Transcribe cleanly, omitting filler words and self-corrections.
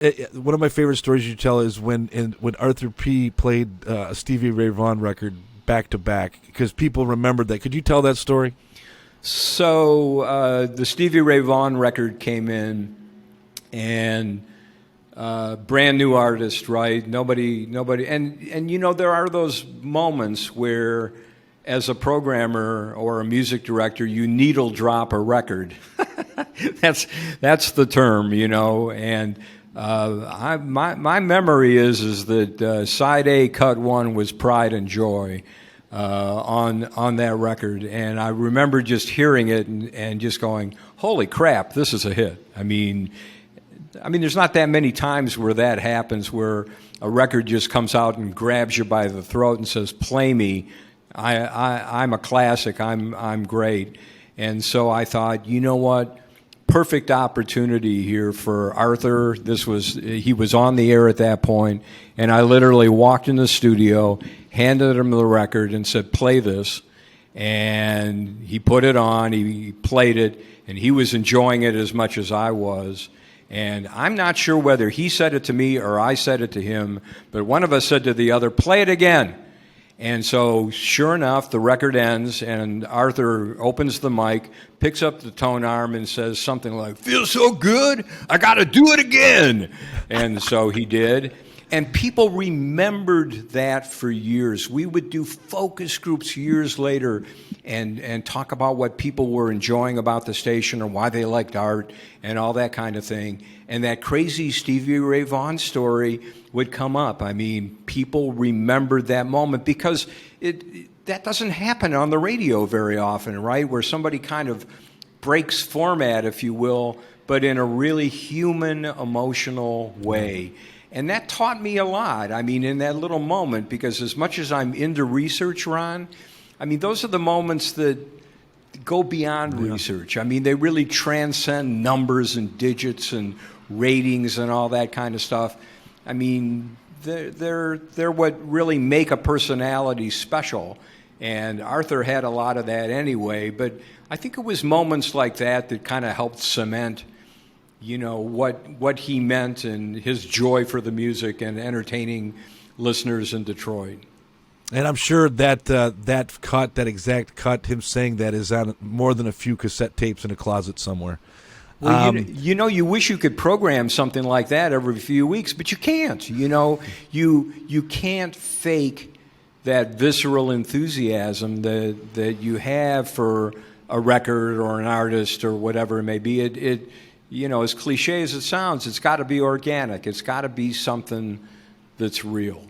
One of my favorite stories you tell is when Arthur P played a Stevie Ray Vaughan record back to back, because people remembered that. Could you tell that story? So the Stevie Ray Vaughan record came in, and brand new artist, right? Nobody, and you know, there are those moments where, as a programmer or a music director, you needle drop a record. that's the term, you know. And my memory is that side A, cut one was Pride and Joy on that record, and I remember just hearing it and just going, "Holy crap, this is a hit!" I mean, there's not that many times where that happens, where a record just comes out and grabs you by the throat and says, "Play me. I'm a classic. I'm great." And so I thought, you know what? Perfect opportunity here for Arthur. He was on the air at that point, and I literally walked in the studio, handed him the record, and said, "Play this." And he put it on. He played it, and he was enjoying it as much as I was. And I'm not sure whether he said it to me or I said it to him, but one of us said to the other, "Play it again." And so, sure enough, the record ends, and Arthur opens the mic, picks up the tone arm, and says something like, "Feels so good, I got to do it again." And so he did. And people remembered that for years. We would do focus groups years later and talk about what people were enjoying about the station or why they liked art and all that kind of thing. And that crazy Stevie Ray Vaughan story would come up. I mean, people remembered that moment because that doesn't happen on the radio very often, right? Where somebody kind of breaks format, if you will, but in a really human, emotional way. And that taught me a lot, I mean, in that little moment, because as much as I'm into research, Ron, I mean, those are the moments that go beyond research. I mean, they really transcend numbers and digits and ratings and all that kind of stuff. I mean, they're what really make a personality special. And Arthur had a lot of that anyway, but I think it was moments like that kind of helped cement, you know, what he meant and his joy for the music and entertaining listeners in Detroit. And I'm sure that that exact cut, him saying that, is on more than a few cassette tapes in a closet somewhere. Well, you know, you wish you could program something like that every few weeks, but you can't. You know, you can't fake that visceral enthusiasm that you have for a record or an artist or whatever it may be. It you know, as cliche as it sounds, it's got to be organic. It's got to be something that's real.